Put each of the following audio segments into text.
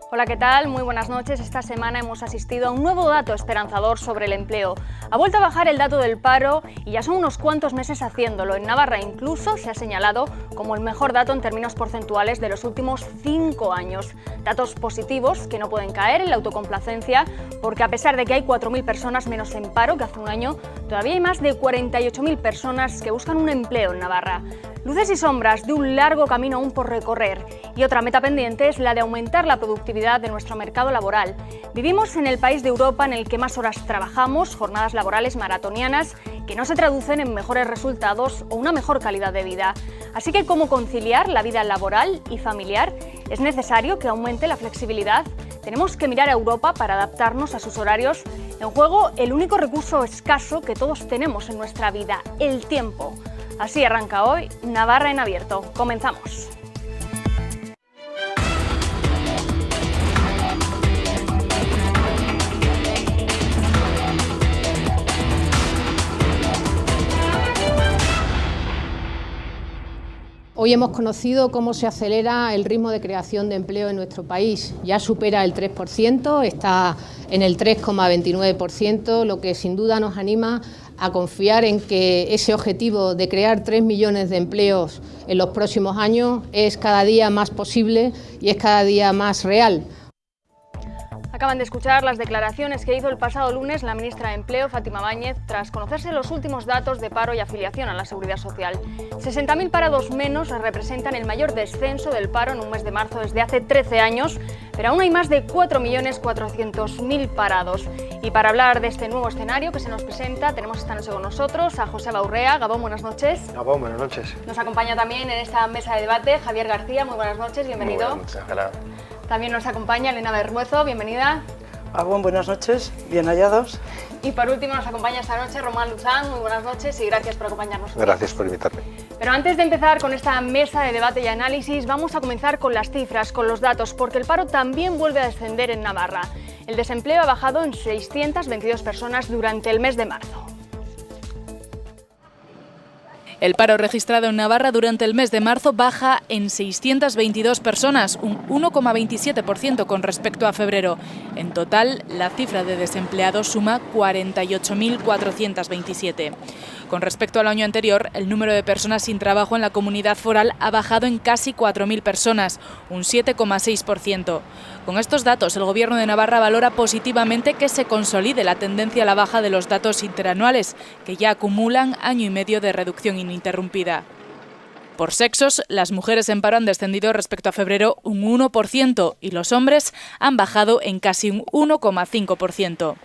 Hola, ¿qué tal? Muy buenas noches. Esta semana hemos asistido a un nuevo dato esperanzador sobre el empleo. Ha vuelto a bajar el dato del paro y ya son unos cuantos meses haciéndolo. En Navarra incluso se ha señalado como el mejor dato en términos porcentuales de los últimos 5 años. Datos positivos que no pueden caer en la autocomplacencia porque a pesar de que hay 4.000 personas menos en paro que hace un año, todavía hay más de 48.000 personas que buscan un empleo en Navarra. Luces y sombras de un largo camino aún por recorrer y otra meta pendiente es la de aumentar la productividad de nuestro mercado laboral. Vivimos en el país de Europa en el que más horas trabajamos, jornadas laborales maratonianas que no se traducen en mejores resultados o una mejor calidad de vida. Así que, ¿cómo conciliar la vida laboral y familiar? Es necesario que aumente la flexibilidad. Tenemos que mirar a Europa para adaptarnos a sus horarios. En juego, el único recurso escaso que todos tenemos en nuestra vida, el tiempo. Así arranca hoy Navarra en Abierto. Comenzamos. Hoy hemos conocido cómo se acelera el ritmo de creación de empleo en nuestro país. Ya supera el 3%, está en el 3,29%, lo que sin duda nos anima a confiar en que ese objetivo de crear 3 millones de empleos en los próximos años es cada día más posible y es cada día más real. Acaban de escuchar las declaraciones que hizo el pasado lunes la ministra de Empleo, Fátima Báñez, tras conocerse los últimos datos de paro y afiliación a la Seguridad Social. 60.000 parados menos representan el mayor descenso del paro en un mes de marzo desde hace 13 años, pero aún hay más de 4.400.000 parados. Y para hablar de este nuevo escenario que se nos presenta, tenemos esta noche con nosotros a José Baurrea. Gabón, buenas noches. Gabón, buenas noches. Nos acompaña también en esta mesa de debate Javier García. Muy buenas noches, bienvenido. Muy buenas noches, Gala. También nos acompaña Elena Berruezo, bienvenida. Gabón, buenas noches, bien hallados. Y por último nos acompaña esta noche Román Luzán. Muy buenas noches y gracias por acompañarnos. Gracias por invitarme. Pero antes de empezar con esta mesa de debate y análisis, vamos a comenzar con las cifras, con los datos, porque el paro también vuelve a descender en Navarra. El desempleo ha bajado en 622 personas durante el mes de marzo. El paro registrado en Navarra durante el mes de marzo baja en 622 personas, un 1,27% con respecto a febrero. En total, la cifra de desempleados suma 48.427. Con respecto al año anterior, el número de personas sin trabajo en la comunidad foral ha bajado en casi 4.000 personas, un 7,6%. Con estos datos, el Gobierno de Navarra valora positivamente que se consolide la tendencia a la baja de los datos interanuales, que ya acumulan año y medio de reducción ininterrumpida. Por sexos, las mujeres en paro han descendido respecto a febrero un 1% y los hombres han bajado en casi un 1,5%.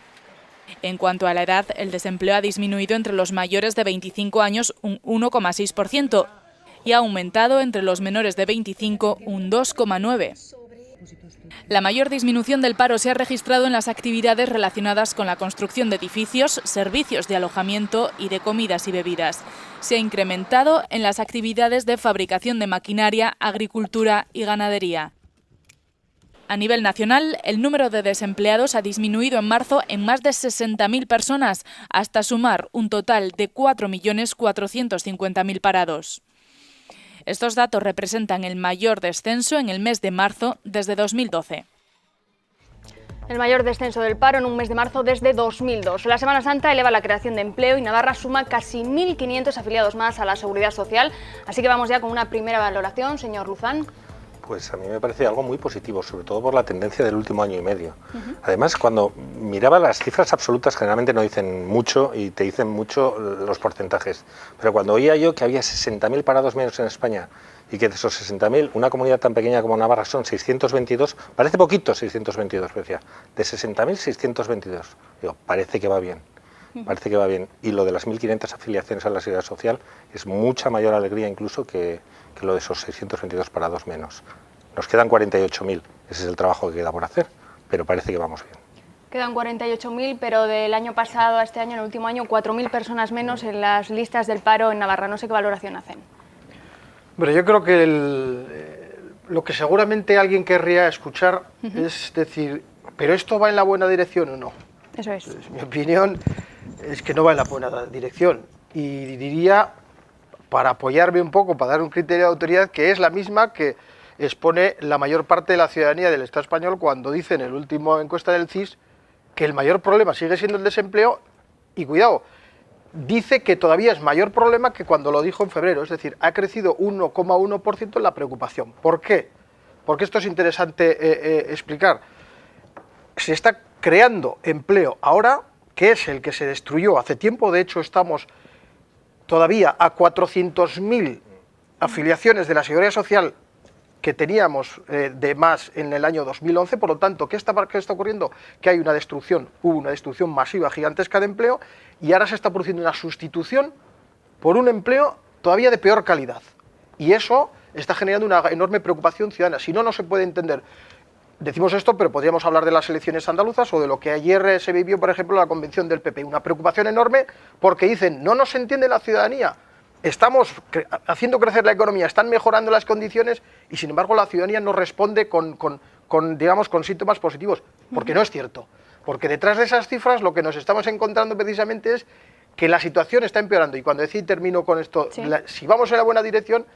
En cuanto a la edad, el desempleo ha disminuido entre los mayores de 25 años un 1,6% y ha aumentado entre los menores de 25 un 2,9%. La mayor disminución del paro se ha registrado en las actividades relacionadas con la construcción de edificios, servicios de alojamiento y de comidas y bebidas. Se ha incrementado en las actividades de fabricación de maquinaria, agricultura y ganadería. A nivel nacional, el número de desempleados ha disminuido en marzo en más de 60.000 personas, hasta sumar un total de 4.450.000 parados. Estos datos representan el mayor descenso en el mes de marzo desde 2012. El mayor descenso del paro en un mes de marzo desde 2002. La Semana Santa eleva la creación de empleo y Navarra suma casi 1.500 afiliados más a la Seguridad Social. Así que vamos ya con una primera valoración, señor Luzán. Pues a mí me parece algo muy positivo, sobre todo por la tendencia del último año y medio. Además, cuando miraba las cifras absolutas, generalmente no dicen mucho y te dicen mucho los porcentajes. Pero cuando oía yo que había 60.000 parados menos en España y que de esos 60.000, una comunidad tan pequeña como Navarra son 622, parece poquito 622, decía, de 60.000, 622. Digo, parece que va bien. Parece que va bien. Y lo de las 1.500 afiliaciones a la Seguridad Social es mucha mayor alegría incluso que lo de esos 622 parados menos. Nos quedan 48.000, ese es el trabajo que queda por hacer, pero parece que vamos bien. Quedan 48.000, pero del año pasado a este año, en el último año, 4.000 personas menos en las listas del paro en Navarra. No sé qué valoración hacen. Bueno, yo creo que lo que seguramente alguien querría escuchar es decir, ¿pero esto va en la buena dirección o no? Eso es. Pues, mi opinión es que no va en la buena dirección. Y diría, para apoyarme un poco, para dar un criterio de autoridad, que es la misma que expone la mayor parte de la ciudadanía del Estado español cuando dice en el último encuesta del CIS que el mayor problema sigue siendo el desempleo y, cuidado, dice que todavía es mayor problema que cuando lo dijo en febrero, es decir, ha crecido 1,1% en la preocupación. ¿Por qué? Porque esto es interesante explicar. Se está creando empleo ahora, que es el que se destruyó hace tiempo. De hecho, estamos todavía a 400.000 afiliaciones de la Seguridad Social que teníamos de más en el año 2011, por lo tanto, ¿qué está ocurriendo? Que hay una destrucción, hubo una destrucción masiva, gigantesca de empleo, y ahora se está produciendo una sustitución por un empleo todavía de peor calidad. Y eso está generando una enorme preocupación ciudadana. Si no, no se puede entender. Decimos esto, pero podríamos hablar de las elecciones andaluzas o de lo que ayer se vivió, por ejemplo, en la convención del PP. Una preocupación enorme porque dicen, no nos entiende la ciudadanía. Estamos haciendo crecer la economía, están mejorando las condiciones y, sin embargo, la ciudadanía no responde con síntomas positivos, porque no es cierto. Porque detrás de esas cifras lo que nos estamos encontrando precisamente es que la situación está empeorando. Y cuando termino con esto, sí, si vamos en la buena dirección,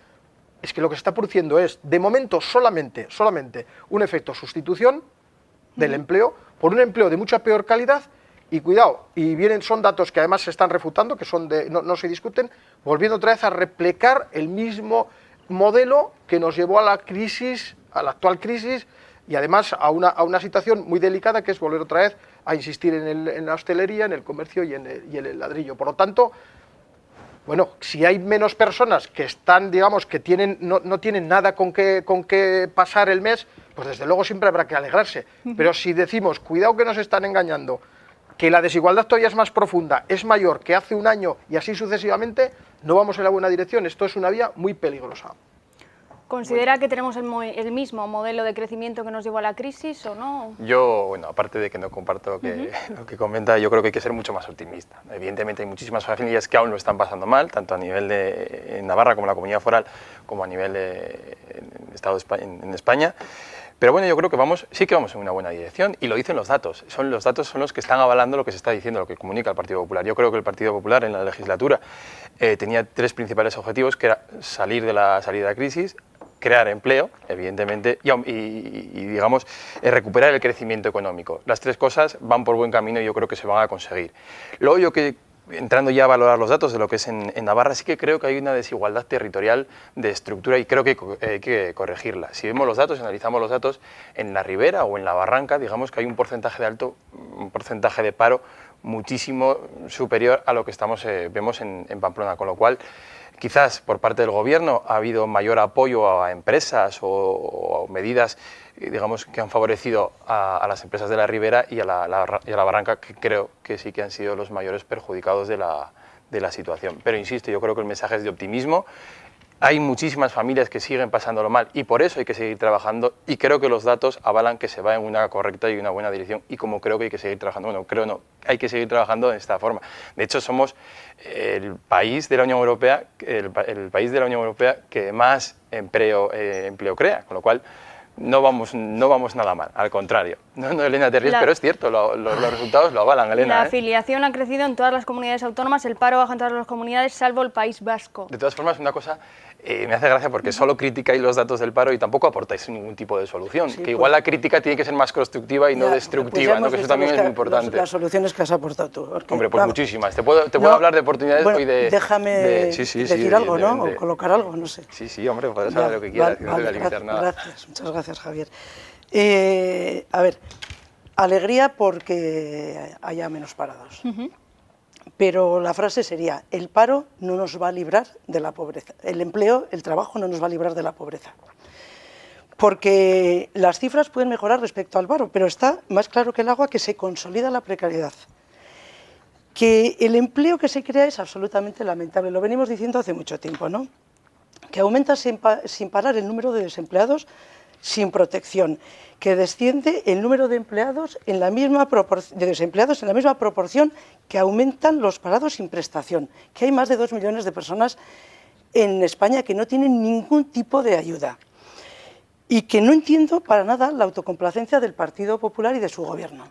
es que lo que se está produciendo es, de momento, solamente un efecto sustitución del empleo por un empleo de mucha peor calidad. Y cuidado, son datos que además se están refutando, que son no se discuten, volviendo otra vez a replicar el mismo modelo que nos llevó a la crisis, a la actual crisis, y además a una situación muy delicada, que es volver otra vez a insistir en la hostelería, en el comercio y en el ladrillo. Por lo tanto, bueno, si hay menos personas que están, digamos, que no tienen nada con qué pasar el mes, pues desde luego siempre habrá que alegrarse. Pero si decimos, cuidado que nos están engañando, que la desigualdad todavía es más profunda, es mayor que hace un año y así sucesivamente, no vamos en la buena dirección. Esto es una vía muy peligrosa. ¿Considera que tenemos el mismo modelo de crecimiento que nos llevó a la crisis o no? Yo, bueno, aparte de que no comparto lo que comenta, yo creo que hay que ser mucho más optimista. Evidentemente hay muchísimas familias que aún lo están pasando mal, tanto a nivel de Navarra como la Comunidad Foral, como a nivel en España. Pero bueno, yo creo que sí que vamos en una buena dirección y lo dicen los datos. Los datos son los que están avalando lo que se está diciendo, lo que comunica el Partido Popular. Yo creo que el Partido Popular en la legislatura tenía 3 principales objetivos, que era salir de la crisis, crear empleo, evidentemente, y digamos, recuperar el crecimiento económico. Las 3 cosas van por buen camino y yo creo que se van a conseguir. Luego entrando ya a valorar los datos de lo que es en Navarra, sí que creo que hay una desigualdad territorial de estructura y creo que hay que corregirla. Si vemos los datos, analizamos los datos, en la Ribera o en la Barranca, digamos que hay un porcentaje de paro muchísimo superior a lo que vemos en Pamplona, con lo cual quizás por parte del Gobierno ha habido mayor apoyo a empresas o medidas, digamos, que han favorecido a las empresas de la Ribera y a la Barranca, que creo que sí que han sido los mayores perjudicados de la situación. Pero insisto, yo creo que el mensaje es de optimismo. Hay muchísimas familias que siguen pasándolo mal y por eso hay que seguir trabajando, y creo que los datos avalan que se va en una correcta y una buena dirección, y como creo que hay que seguir trabajando, hay que seguir trabajando de esta forma. De hecho, somos el país de la Unión Europea, que más empleo crea, con lo cual no vamos nada mal, al contrario. No, Elena, te ríes, pero es cierto, los resultados lo avalan, Elena. La afiliación ha crecido en todas las comunidades autónomas, el paro baja en todas las comunidades, salvo el País Vasco. De todas formas, una cosa me hace gracia, porque solo criticáis los datos del paro y tampoco aportáis ningún tipo de solución, que igual la crítica tiene que ser más constructiva y no destructiva, ¿no? Que eso también es muy importante. Las soluciones que has aportado tú. Porque, hombre, pues muchísimas. Te puedo hablar de oportunidades hoy de... Déjame decir algo, ¿no? O colocar algo, no sé. Sí, hombre, puedes hablar de lo que quieras, no te voy a limitar nada. Gracias, muchas gracias, Javier. A ver, alegría porque haya menos parados. Pero la frase sería, el paro no nos va a librar de la pobreza. El empleo, el trabajo no nos va a librar de la pobreza. Porque las cifras pueden mejorar respecto al paro, pero está más claro que el agua que se consolida la precariedad. Que el empleo que se crea es absolutamente lamentable. Lo venimos diciendo hace mucho tiempo, ¿no? Que aumenta sin parar el número de desempleados sin protección, que desciende el número de desempleados en la misma proporción que aumentan los parados sin prestación, que hay más de 2 millones de personas en España que no tienen ningún tipo de ayuda, y que no entiendo para nada la autocomplacencia del Partido Popular y de su gobierno.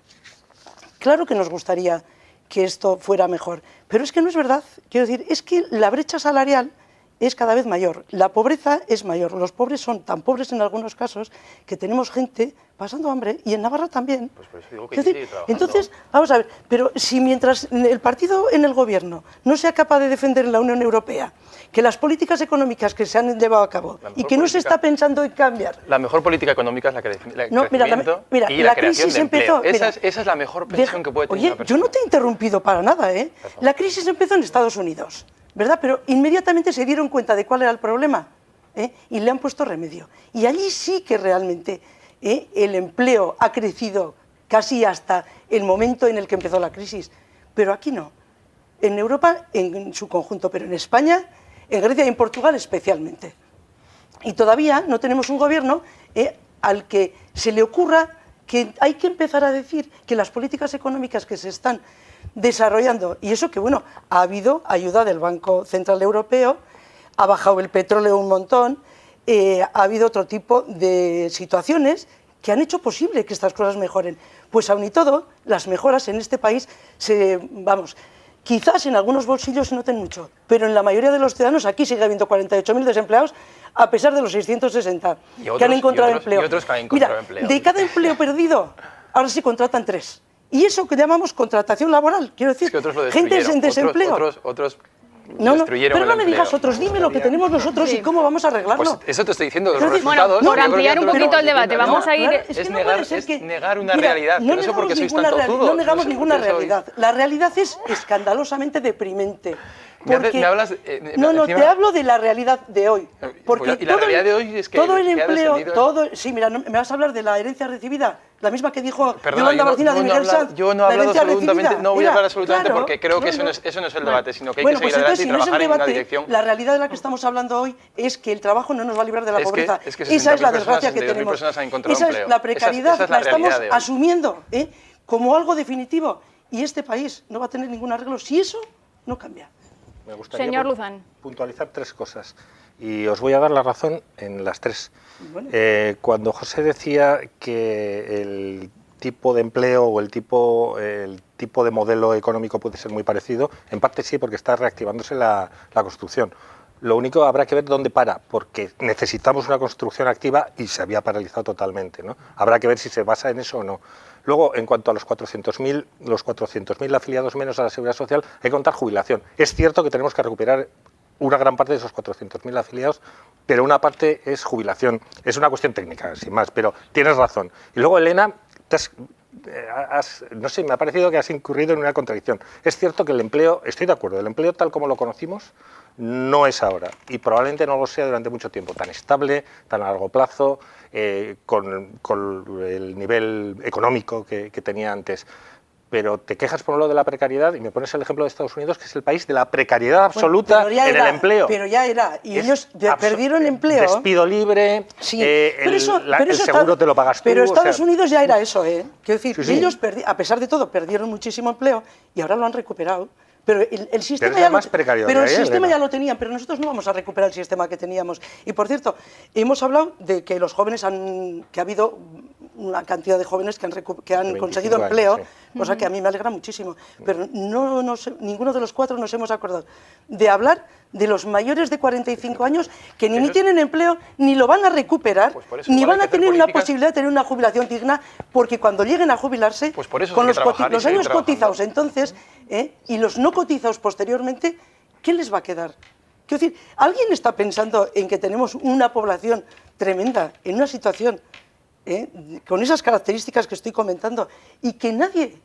Claro que nos gustaría que esto fuera mejor, pero es que no es verdad. Quiero decir, es que la brecha salarial es cada vez mayor, la pobreza es mayor, los pobres son tan pobres en algunos casos que tenemos gente pasando hambre, y en Navarra también. Pues por eso digo que hay que seguir trabajando. Entonces, vamos a ver, pero si mientras el partido en el gobierno no sea capaz de defender en la Unión Europea que las políticas económicas que se han llevado a cabo y que no se está pensando en cambiar... La mejor política económica es la No, mira, y la creación crisis de empleo. empezó... Esa es la mejor pensión que puede tener Oye, una persona. yo no te he interrumpido para nada, ¿eh? La crisis empezó en Estados Unidos, ¿verdad? Pero inmediatamente se dieron cuenta de cuál era el problema, ¿eh? Y le han puesto remedio. Y allí sí que realmente el empleo ha crecido casi hasta el momento en el que empezó la crisis. Pero aquí no. En Europa en su conjunto, pero en España, en Grecia y en Portugal especialmente. Y todavía no tenemos un gobierno al que se le ocurra que hay que empezar a decir que las políticas económicas que se están desarrollando, y eso que, bueno, ha habido ayuda del Banco Central Europeo, ha bajado el petróleo un montón, ha habido otro tipo de situaciones que han hecho posible que estas cosas mejoren. Pues aun y todo, las mejoras en este país, quizás en algunos bolsillos se noten mucho, pero en la mayoría de los ciudadanos aquí sigue habiendo 48.000 desempleados, a pesar de los 660 que han encontrado empleo. Y otros que han encontrado empleo. De cada empleo perdido, ahora se contratan 3. Y eso que llamamos contratación laboral, quiero decir, Es que otros lo gente en desempleo. Otros No, destruyeron pero no el me empleo. digas otros, dime lo que tenemos nosotros y cómo vamos a arreglarlo. Pues eso te estoy diciendo, los Quiero decir, resultados... bueno, por yo creo que ampliar ya un te lo poquito el estamos debate, diciendo, vamos ¿no? a ir... Claro, Es que no puede negar, ser es que- negar una Mira, realidad, que no sé por qué sois tan tozudos. No negamos sé por ninguna qué sois- realidad. La realidad es escandalosamente deprimente. Me hablas... No, encima- te hablo de la realidad de hoy. Porque y la realidad de hoy es que todo el que ha empleo, descendido- sí, mira, me vas a hablar de la herencia recibida, la misma que dijo Perdona, Yolanda Barcina de Miguel Sanz. yo no he la hablado herencia absolutamente, recibida. no voy a Era, hablar absolutamente claro, porque creo que claro. eso no es el debate, sino que hay Bueno, que pues seguir entonces, adelante y si no es el trabajar en una debate, dirección. la realidad de la que estamos hablando hoy es que el trabajo no nos va a librar de la Es que- pobreza. es que Esa es la 60.000 desgracia que 62.000 tenemos. personas han encontrado Esa es empleo. la precariedad, Esa es la la estamos realidad de hoy. asumiendo como algo definitivo. Y este país no va a tener ningún arreglo si eso no cambia. Me gustaría Señor Luzán. puntualizar 3 cosas y os voy a dar la razón en las 3. Bueno. Cuando José decía que el tipo de empleo o el tipo de modelo económico puede ser muy parecido, en parte sí, porque está reactivándose la construcción. Lo único, habrá que ver dónde para, porque necesitamos una construcción activa y se había paralizado totalmente, ¿no? Habrá que ver si se basa en eso o no. Luego, en cuanto a los 400.000 afiliados menos a la Seguridad Social, hay que contar jubilación. Es cierto que tenemos que recuperar una gran parte de esos 400.000 afiliados, pero una parte es jubilación. Es una cuestión técnica, sin más, pero tienes razón. Y luego, Elena, no sé, me ha parecido que has incurrido en una contradicción. Es cierto que el empleo, estoy de acuerdo, el empleo tal como lo conocimos no es ahora y probablemente no lo sea durante mucho tiempo, tan estable, tan a largo plazo, con el nivel económico que tenía antes. Pero te quejas por lo de la precariedad y me pones el ejemplo de Estados Unidos, que es el país de la precariedad absoluta Bueno, pero ya en era, el empleo. Pero ya era, y Es ellos perdieron empleo. Despido libre, Sí, el seguro está- te lo pagas tú. Pero o sea, Estados Unidos ya era eso, ¿eh? Quiero decir, Sí, sí. ellos, a pesar de todo, perdieron muchísimo empleo y ahora lo han recuperado. Pero el sistema, es lo más precario pero que el hay, sistema Elena. ya lo tenían, pero nosotros no vamos a recuperar el sistema que teníamos. Y por cierto, hemos hablado de que los jóvenes que ha habido una cantidad de jóvenes que han 25 conseguido años, empleo, sí. cosa que a mí me alegra muchísimo. Pero ninguno de los 4 nos hemos acordado de hablar de los mayores de 45 años que ni tienen empleo, ni lo van a recuperar, Pues por eso ni igual van hay a que hacer tener una políticas- posibilidad de tener una jubilación digna, porque cuando lleguen a jubilarse, Pues por eso con hay que los, trabajar y los seguir años trabajando. cotizados entonces, y los no cotizados posteriormente, ¿qué les va a quedar? Quiero decir, ¿alguien está pensando en que tenemos una población tremenda, en una situación con esas características que estoy comentando, y que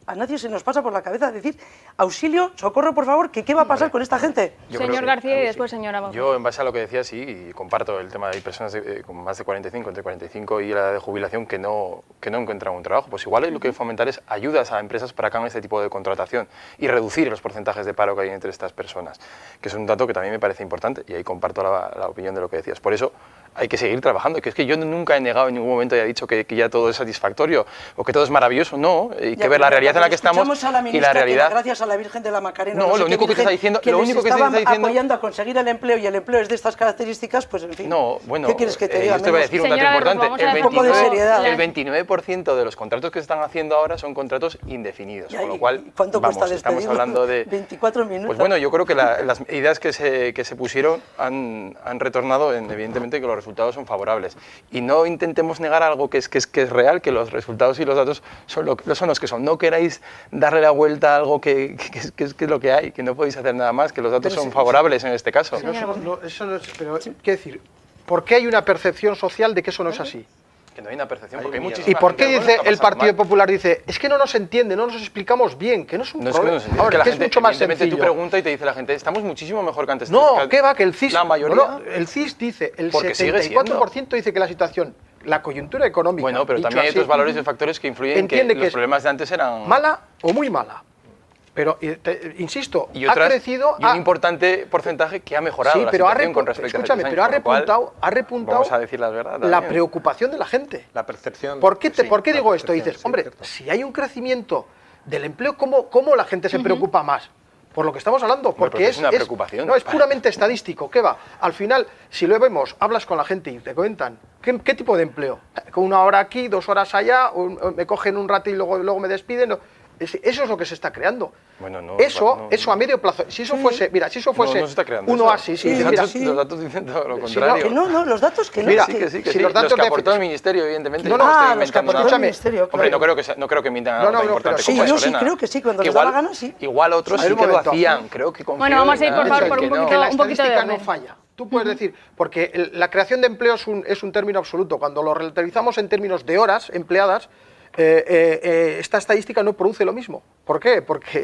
a nadie se nos pasa por la cabeza decir, auxilio, socorro, por favor, que qué va a pasar con esta gente? Yo creo Señor que- García y algo después sí. señora Bauer. Yo, en base a lo que decía, sí, y comparto el tema de hay personas con más de 45, entre 45 y la edad de jubilación que no encuentran un trabajo. Pues igual lo que hay que fomentar es ayudas a empresas para que hagan este tipo de contratación y reducir los porcentajes de paro que hay entre estas personas, que es un dato que también me parece importante y ahí comparto la opinión de lo que decías. Por eso hay que seguir trabajando, que es que yo nunca he negado en ningún momento y he dicho que ya todo es satisfactorio o que todo es maravilloso, no, hay que ver la realidad en la que estamos Escuchamos a la y ministra la realidad... que gracias a la Virgen de la Macarena, No, sé lo qué único que te virgen, está diciendo- que lo les único que te estaban está diciendo- apoyando a conseguir el empleo, y el empleo es de estas características, pues en fin. No, bueno, ¿qué quieres que te diga? yo te voy a decir un dato Señora Berroz, importante. vamos a dar un poco de seriedad. El 29% 20% de los contratos que se están haciendo ahora son contratos indefinidos, con lo cual, ¿cuánto cuesta estamos despedirlo? hablando de... 24 minutos. Pues bueno, yo creo que las ideas que se pusieron han retornado, evidentemente, que los resultados son favorables. Y no intentemos negar algo que es real, que los resultados y los datos son los que son. No queráis darle la vuelta a algo que es lo que hay, que no podéis hacer nada más, que los datos son favorables en este caso. Pero eso no es, pero, ¿qué decir? ¿Por qué hay una percepción social de que eso no es así? Que no hay una percepción, porque hay muchísima ¿Y por qué gente, dice bueno, el está pasando Partido mal. Popular? Dice, es que no nos entiende, no nos explicamos bien, que no es un problema. Ahora, la que gente, es mucho más evidentemente, sencillo. tú preguntas y te dice la gente, estamos muchísimo mejor que antes. No, ¿qué va? Que el CIS, la mayoría, no, el CIS dice, el porque sigue 74% dice que la situación, la coyuntura económica, bueno, pero dicho también hay así, otros valores y factores que influyen en que entiende los es problemas de antes eran... mala o muy mala. Pero, insisto, y ha crecido... y un importante porcentaje que ha mejorado sí, la pero situación con respecto a hace 10 años, pero ha con lo cual, repuntado vamos a decir la verdad la también. preocupación de la gente. La percepción. ¿Por qué sí, ¿por qué la digo esto? percepción, Dices, sí, hombre, cierto. si hay un crecimiento del empleo, ¿cómo la gente se preocupa más? Por lo que estamos hablando, porque pero es una preocupación. No, es puramente estadístico. ¿Qué va? Al final, si lo vemos, hablas con la gente y te cuentan, ¿qué tipo de empleo? ¿Con 1 hora aquí, 2 horas allá, o me cogen un rato y luego me despiden? No. Eso es lo que se está creando. Bueno, no, eso a medio plazo. Si eso fuese, mira, si eso fuese no se está creando un eso. oasis, Los mira, datos- los datos dicen todo lo Sí, contrario. Que no, los datos que no. Mira, Sí, que sí, que si sí. los datos que de aportó el FX. ministerio, evidentemente. No, yo no, estoy los que inventando aportó nada. el ministerio, Hombre, claro. no creo que mintan No, algo no, tan pero importante sí, como yo eso, sí Elena. creo que sí, cuando les da la gana, sí. Igual otros A ver, sí un que lo momento. hacían, creo que confío Bueno, vamos a ir en por la- favor por un que no. poquito- que la un poquito de estadística no orden. falla. Tú puedes decir, porque la creación de empleo es un término absoluto. Cuando lo relativizamos en términos de horas empleadas, esta estadística no produce lo mismo. ¿Por qué? Porque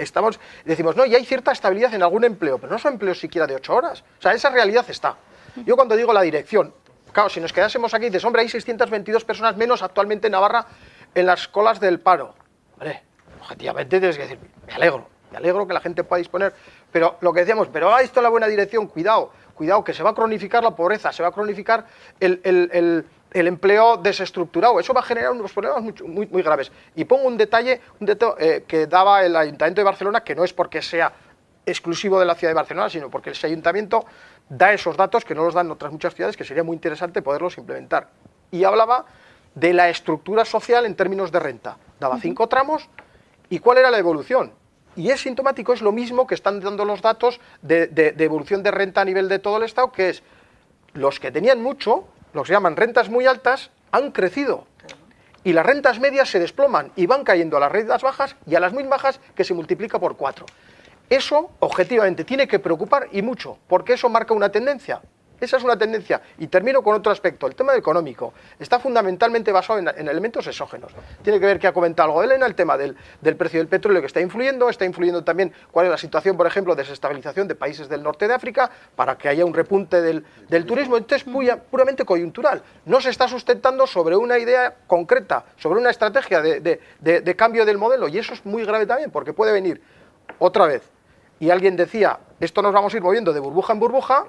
decimos, no, y hay cierta estabilidad en algún empleo, pero no son empleos siquiera de 8 horas. O sea, esa realidad está. Yo cuando digo la dirección, claro, si nos quedásemos aquí, dices, hombre, hay 622 personas menos actualmente en Navarra en las colas del paro. Vale, objetivamente tienes que decir, me alegro que la gente pueda disponer, pero lo que decíamos, pero haga esto en la buena dirección, cuidado, que se va a cronificar la pobreza, se va a cronificar el empleo desestructurado, eso va a generar unos problemas muy graves. Y pongo un detalle que daba el Ayuntamiento de Barcelona, que no es porque sea exclusivo de la ciudad de Barcelona, sino porque ese ayuntamiento da esos datos que no los dan otras muchas ciudades, que sería muy interesante poderlos implementar. Y hablaba de la estructura social en términos de renta. Daba 5 tramos, ¿y cuál era la evolución? Y es sintomático, es lo mismo que están dando los datos de evolución de renta a nivel de todo el Estado, que es los que tenían mucho, los que llaman rentas muy altas, han crecido. Y las rentas medias se desploman y van cayendo a las rentas bajas y a las muy bajas, que se multiplica por 4. Eso, objetivamente, tiene que preocupar y mucho, porque eso marca una tendencia. Esa es una tendencia. Y termino con otro aspecto. El tema económico está fundamentalmente basado en elementos exógenos. Tiene que ver, que ha comentado algo Elena, el tema del precio del petróleo, que está influyendo también cuál es la situación, por ejemplo, de desestabilización de países del norte de África, para que haya un repunte del turismo. Entonces, puramente coyuntural. No se está sustentando sobre una idea concreta, sobre una estrategia de cambio del modelo. Y eso es muy grave también, porque puede venir otra vez. Y alguien decía, esto nos vamos a ir moviendo de burbuja en burbuja.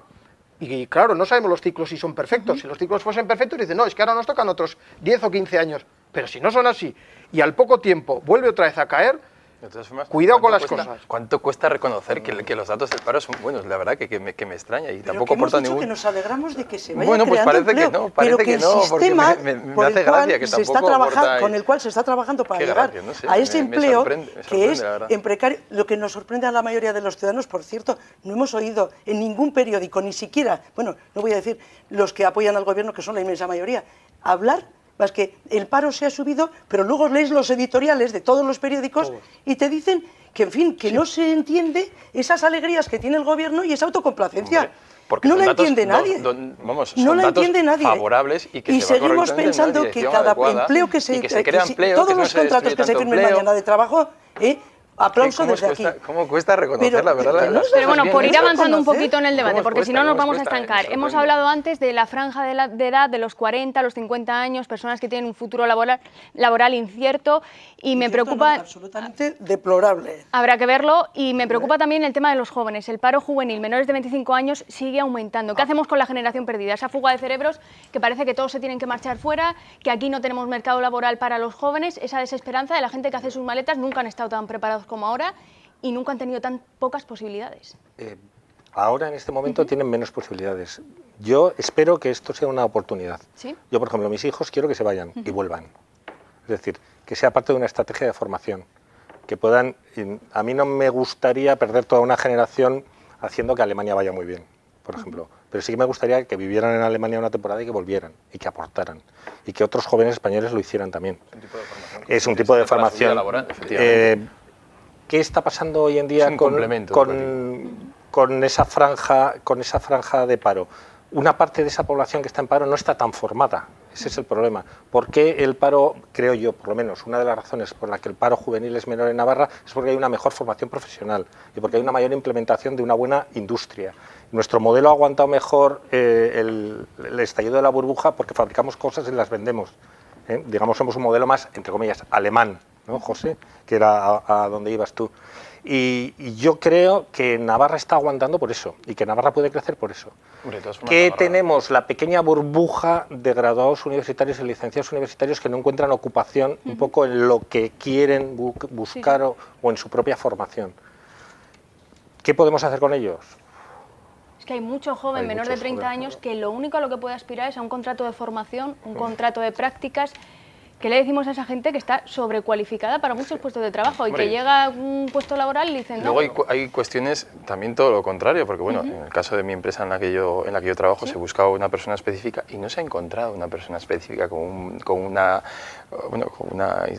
Y claro, no sabemos los ciclos si son perfectos. Si los ciclos fuesen perfectos, dicen, no, es que ahora nos tocan otros 10 o 15 años. Pero si no son así, y al poco tiempo vuelve otra vez a caer, De todas formas, cuidado con las ¿cuánto cosas. ¿Cuánto cuesta reconocer que los datos del paro son buenos? La verdad que me extraña y Pero tampoco que hemos aporta dicho ningún... que nos alegramos de que se vaya Bueno, pues creando parece que empleo, no, parece pero que el no, porque sistema me por hace el cual gracia que se está tampoco trabajando, aporta- con el cual se está trabajando para Qué llegar gracia, no sé, a ese me empleo sorprende, que es la verdad. en precario. Lo que nos sorprende a la mayoría de los ciudadanos, por cierto, no hemos oído en ningún periódico, ni siquiera, bueno, no voy a decir los que apoyan al gobierno, que son la inmensa mayoría, hablar más que el paro se ha subido, pero luego lees los editoriales de todos los periódicos y te dicen que, en fin, que no se entiende esas alegrías que tiene el gobierno y esa autocomplacencia. Hombre, porque no son la datos entiende nadie. Vamos, No son la datos entiende nadie. favorables y que se va seguimos correctamente en una pensando que dirección cada adecuada empleo que se, y que se crea empleo, todos que no los se contratos destruye que se tanto firmen empleo. mañana de trabajo, aplauso ¿Cómo desde cuesta, aquí. ¿Cómo cuesta reconocer Pero- la verdad? pero no las es- Pero cosas bueno, bien por ir hechas? avanzando un conocer. poquito en el debate, ¿Cómo porque si no cuesta? nos ¿Cómo vamos a cuesta? estancar. Me Hemos sorprende. hablado antes de la franja de edad de los 40 a los 50 años, personas que tienen un futuro laboral incierto, y me Cierto, preocupa... no, absolutamente deplorable. Habrá que verlo, y me preocupa también el tema de los jóvenes. El paro juvenil menores de 25 años sigue aumentando. ¿Qué hacemos con la generación perdida? Esa fuga de cerebros, que parece que todos se tienen que marchar fuera, que aquí no tenemos mercado laboral para los jóvenes, esa desesperanza de la gente que hace sus maletas. Nunca han estado tan preparados como ahora y nunca han tenido tan pocas posibilidades. Ahora, en este momento, tienen menos posibilidades. Yo espero que esto sea una oportunidad. ¿Sí? Yo, por ejemplo, mis hijos quiero que se vayan y vuelvan. Es decir, que sea parte de una estrategia de formación. Que puedan, a mí no me gustaría perder toda una generación haciendo que Alemania vaya muy bien, por ejemplo. Pero sí que me gustaría que vivieran en Alemania una temporada y que volvieran, y que aportaran. Y que otros jóvenes españoles lo hicieran también. Es un tipo de formación. Laboral, efectivamente. ¿Qué está pasando hoy en día con esa franja de paro? Una parte de esa población que está en paro no está tan formada. Ese es el problema. ¿Por qué el paro, creo yo, por lo menos, una de las razones por la que el paro juvenil es menor en Navarra es porque hay una mejor formación profesional y porque hay una mayor implementación de una buena industria? Nuestro modelo ha aguantado mejor el estallido de la burbuja porque fabricamos cosas y las vendemos. Digamos, somos un modelo más, entre comillas, alemán, ¿no, José? Que era a donde ibas tú. Y yo creo que Navarra está aguantando por eso y que Navarra puede crecer por eso. Que tenemos la pequeña burbuja de graduados universitarios y licenciados universitarios que no encuentran ocupación un poco en lo que quieren buscar o en su propia formación. ¿Qué podemos hacer con ellos? Es que hay mucho joven menor de 30 años que lo único a lo que puede aspirar es a un contrato de formación, un contrato de prácticas. ¿Qué le decimos a esa gente que está sobrecualificada para muchos puestos de trabajo y que llega a un puesto laboral y dicen no? Luego hay cuestiones también todo lo contrario, porque bueno, en el caso de mi empresa en la que yo trabajo, se buscaba una persona específica y no se ha encontrado una persona específica con una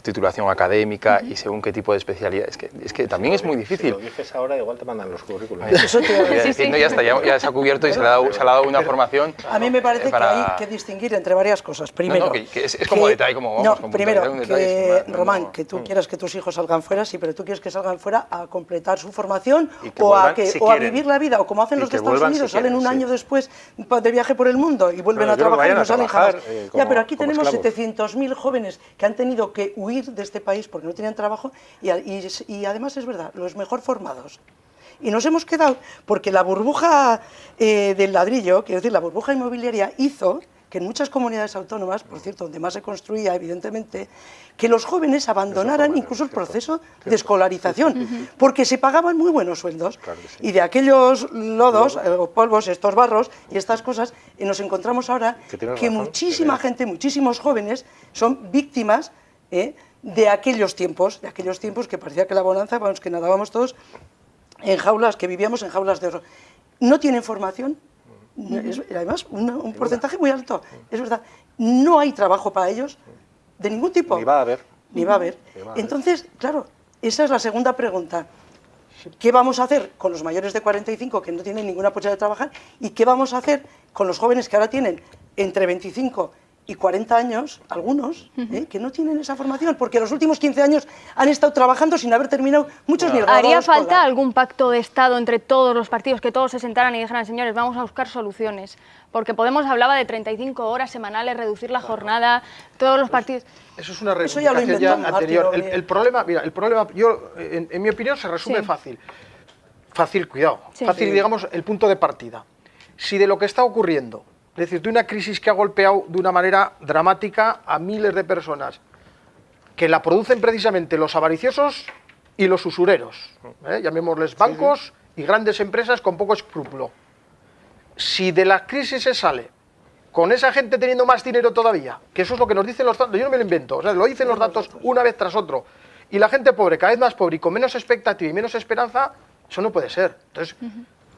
titulación académica y según qué tipo de especialidad. Es que también es muy difícil. Si lo dices ahora, igual te mandan los currículos. Eso te iba a decir. Ya está, ya se ha cubierto y se le ha dado una formación. A mí me parece que hay que distinguir entre varias cosas. Primero, que es como detalle, como primero, que Román, que tú quieras que tus hijos salgan fuera, sí, pero tú quieres que salgan fuera a completar su formación o a vivir la vida, o como hacen los de Estados Unidos, salen un año después de viaje por el mundo y vuelven a trabajar y no salen jamás. Ya, pero aquí tenemos 700.000 jóvenes que han tenido que huir de este país porque no tenían trabajo y además es verdad, los mejor formados. Y nos hemos quedado, porque la burbuja del ladrillo, quiero decir, la burbuja inmobiliaria hizo que en muchas comunidades autónomas, por cierto, donde más se construía, evidentemente, que los jóvenes abandonaran incluso el proceso de escolarización, porque se pagaban muy buenos sueldos. Y de aquellos lodos, polvos, estos barros y estas cosas, nos encontramos ahora que muchísima gente, muchísimos jóvenes son víctimas de aquellos tiempos que parecía que la bonanza, vamos, que nadábamos todos en jaulas, que vivíamos en jaulas de oro. No tienen formación. Además, un porcentaje muy alto, es verdad. No hay trabajo para ellos de ningún tipo. Ni va a haber. Ni va a haber. Entonces, claro, esa es la segunda pregunta. ¿Qué vamos a hacer con los mayores de 45 que no tienen ninguna posibilidad de trabajar? ¿Y qué vamos a hacer con los jóvenes que ahora tienen entre 25 y 40 años, algunos, que no tienen esa formación? Porque los últimos 15 años han estado trabajando sin haber terminado muchos ni el grado ¿Haría escolar. falta algún pacto de Estado entre todos los partidos, que todos se sentaran y dijeran, señores, vamos a buscar soluciones? Porque Podemos hablaba de 35 horas semanales, reducir la jornada, todos los partidos... Eso es una reivindicación ya anterior. El problema, yo, en mi opinión, se resume fácil. Fácil, cuidado. Fácil, digamos, el punto de partida. Si de lo que está ocurriendo, es decir, de una crisis que ha golpeado de una manera dramática a miles de personas, que la producen precisamente los avariciosos y los usureros, llamémosles bancos y grandes empresas con poco escrúpulo. Si de la crisis se sale con esa gente teniendo más dinero todavía, que eso es lo que nos dicen los datos, yo no me lo invento, o sea, lo dicen los datos una vez tras otro, y la gente pobre, cada vez más pobre y con menos expectativa y menos esperanza, eso no puede ser. Entonces,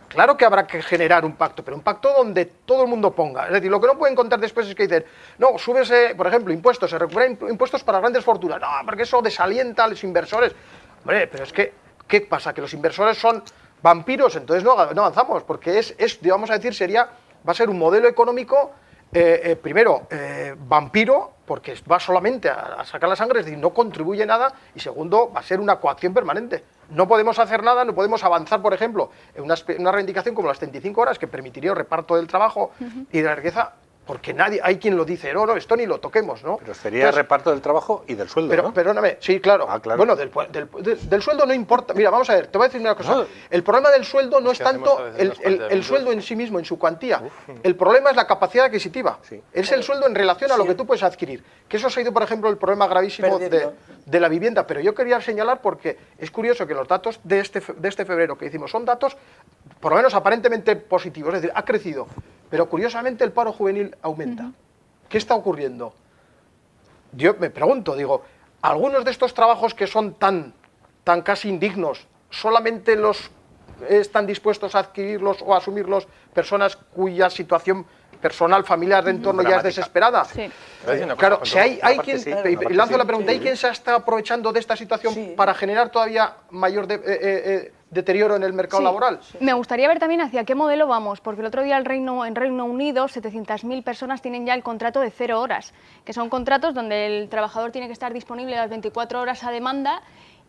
claro que habrá que generar un pacto, pero un pacto donde todo el mundo ponga. Es decir, lo que no pueden contar después es que dicen, no, súbese, por ejemplo, impuestos, se recuperan impuestos para grandes fortunas. No, porque eso desalienta a los inversores. Hombre, pero es que, ¿qué pasa? Que los inversores son vampiros, entonces no avanzamos, porque vamos a decir, va a ser un modelo económico, primero, vampiro, porque va solamente a sacar la sangre, es decir, no contribuye nada, y segundo, va a ser una coacción permanente. No podemos hacer nada, no podemos avanzar, por ejemplo, en una reivindicación como las 35 horas, que permitiría el reparto del trabajo y de la riqueza, porque hay quien lo dice, no, esto ni lo toquemos, ¿no? Pero sería el reparto del trabajo y del sueldo, pero, ¿no? Perdóname, sí, claro. Claro. Bueno, del sueldo no importa. Mira, vamos a ver, te voy a decir una cosa. No. El problema del sueldo no es tanto el sueldo en sí mismo, en su cuantía. El problema es la capacidad adquisitiva. Sí. Es el sueldo en relación a lo que tú puedes adquirir. Que eso ha sido, por ejemplo, el problema gravísimo de la vivienda. Pero yo quería señalar, porque es curioso que los datos de este febrero que hicimos son datos, por lo menos aparentemente positivos, es decir, ha crecido. Pero curiosamente el paro juvenil aumenta. ¿Qué está ocurriendo? yo me pregunto, digo, algunos de estos trabajos que son tan casi indignos, ¿solamente los están dispuestos a adquirirlos o a asumirlos personas cuya situación personal, familiar, de entorno ya es desesperada? Sí. Claro, si hay quien, sí, y lanzo la pregunta, ¿hay quien se está aprovechando de esta situación Sí. para generar todavía mayor deterioro en el mercado Sí. laboral? Me gustaría ver también hacia qué modelo vamos, porque el otro día en Reino Unido 700.000 personas tienen ya el contrato de 0 horas, que son contratos donde el trabajador tiene que estar disponible las 24 horas a demanda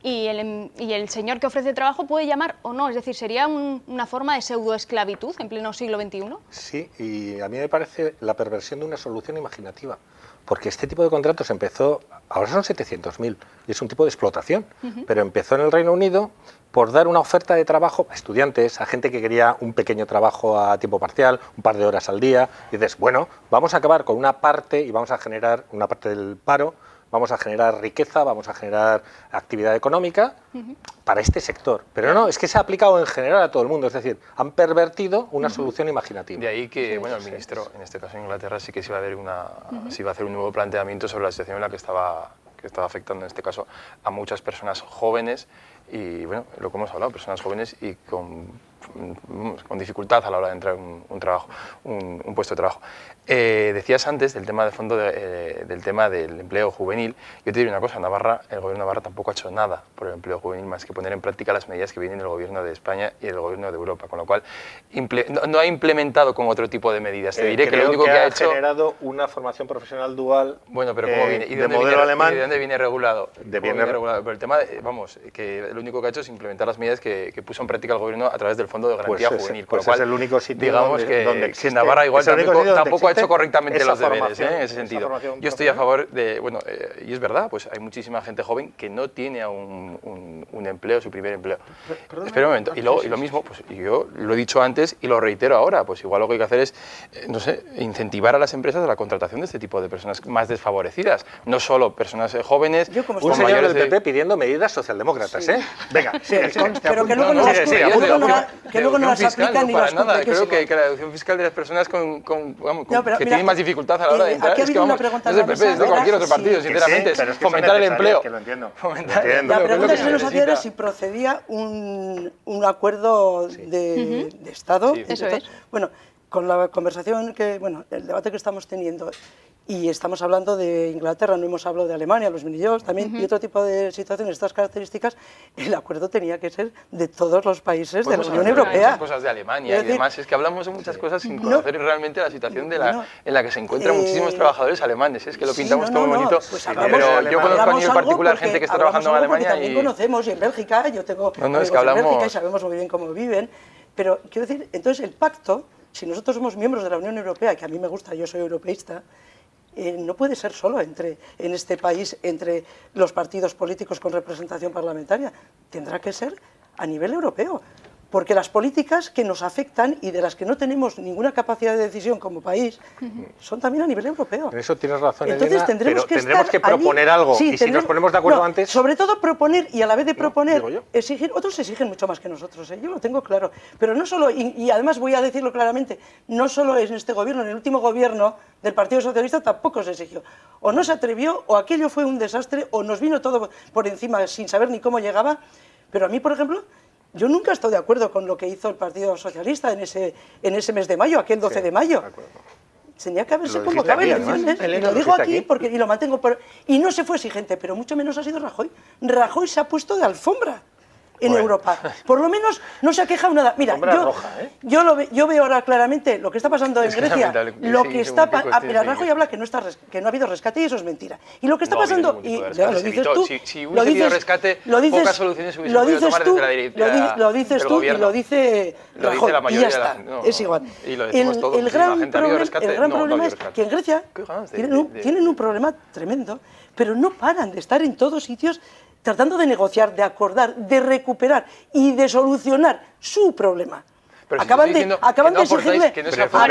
y el señor que ofrece trabajo puede llamar o no, es decir, sería una forma de pseudoesclavitud en pleno siglo XXI. Sí, y a mí me parece la perversión de una solución imaginativa, porque este tipo de contratos empezó, ahora son 700.000, y es un tipo de explotación, pero empezó en el Reino Unido por dar una oferta de trabajo a estudiantes, a gente que quería un pequeño trabajo a tiempo parcial, un par de horas al día, y dices, bueno, vamos a acabar con una parte y vamos a generar una parte del paro, vamos a generar riqueza, vamos a generar actividad económica para este sector. Pero no, es que se ha aplicado en general a todo el mundo, es decir, han pervertido una solución imaginativa. De ahí que, bueno, el ministro, en este caso en Inglaterra, sí que se iba a ver se iba a hacer un nuevo planteamiento sobre la situación en la que estaba afectando, en este caso, a muchas personas jóvenes y, bueno, lo que hemos hablado, personas jóvenes y con dificultad a la hora de entrar en un puesto de trabajo. Decías antes del tema de fondo del tema del empleo juvenil. Yo te diré una cosa, el gobierno de Navarra tampoco ha hecho nada por el empleo juvenil más que poner en práctica las medidas que vienen del gobierno de España y del gobierno de Europa, con lo cual no ha implementado con otro tipo de medidas. Te diré que lo único que ha hecho... generado una formación profesional dual. Bueno, pero ¿cómo viene? ¿Y de modelo alemán? ¿Y de dónde viene regulado? Viene regulado? Pero el tema, vamos, que lo único que ha hecho es implementar las medidas que puso en práctica el gobierno a través del Fondo de Garantía Juvenil. Pues es el único sitio digamos donde que Navarra igual tampoco ha hecho correctamente los deberes en ese sentido. Yo estoy a favor de, bueno, y es verdad, pues hay muchísima gente joven que no tiene aún un empleo, su primer empleo. Espera un momento, y lo mismo, pues yo lo he dicho antes y lo reitero ahora, pues igual lo que hay que hacer es, no sé, incentivar a las empresas a la contratación de este tipo de personas más desfavorecidas, no solo personas jóvenes. Un señor del PP pidiendo medidas socialdemócratas, ¿eh? Venga, pero que luego no las aplican ni las nada. cumplen. Creo que la deducción fiscal de las personas que tienen más dificultad a la hora de entrar, aquí ha es que habido una vamos, pregunta no es el PP, es de cualquier otro partido, sinceramente, pero es fomentar el empleo. Que lo entiendo. Fomentar el La empleo, pregunta que se nos necesita. hacía era si procedía un acuerdo de Estado. Sí. Eso es. Bueno, con la conversación el debate que estamos teniendo, y estamos hablando de Inglaterra, no hemos hablado de Alemania, los minijobs también, y otro tipo de situaciones, estas características, el acuerdo tenía que ser de todos los países de la Unión Europea. Muchas cosas de Alemania y demás, es que hablamos de muchas cosas sin conocer realmente la situación en la que se encuentran muchísimos trabajadores alemanes, es que lo pintamos todo muy bonito, pues pero yo conozco a nivel particular gente que está trabajando en Alemania también conocemos, y en Bélgica, yo tengo amigos en Bélgica y sabemos muy bien cómo viven, pero quiero decir, entonces el pacto, si nosotros somos miembros de la Unión Europea, que a mí me gusta, yo soy europeísta, no puede ser solo en este país entre los partidos políticos con representación parlamentaria, tendrá que ser a nivel europeo, porque las políticas que nos afectan y de las que no tenemos ninguna capacidad de decisión como país son también a nivel europeo. En eso tienes razón, Entonces, Elena, tendremos que proponer algo, sí, y si nos ponemos de acuerdo antes... Sobre todo proponer, y a la vez de proponer, exigir, otros exigen mucho más que nosotros, yo lo tengo claro, pero no solo, y además voy a decirlo claramente, no solo en este gobierno, en el último gobierno del Partido Socialista tampoco se exigió, o no se atrevió, o aquello fue un desastre, o nos vino todo por encima sin saber ni cómo llegaba, pero a mí, por ejemplo, yo nunca estoy de acuerdo con lo que hizo el Partido Socialista en ese mes de mayo, aquel 12 de mayo. Tenía que haberse convocado elecciones, y lo digo aquí y lo mantengo. Y no se fue exigente, pero mucho menos ha sido Rajoy. Rajoy se ha puesto de alfombra en Europa. Por lo menos no se ha quejado nada. Mira, yo veo ahora claramente lo que está pasando en Grecia. Lo que está mira, Rajoy habla que no ha habido rescate y eso es mentira. Y lo que está pasando, y lo dices tú, si hubiese habido rescate, pocas soluciones hubiesen podido tomar desde la directiva. Lo dices tú y lo dice Rajoy. Y ya está, es igual. El gran problema es que en Grecia tienen un problema tremendo, pero no paran de estar en todos sitios tratando de negociar, de acordar, de recuperar y de solucionar su problema. Pero acaban de exigirle a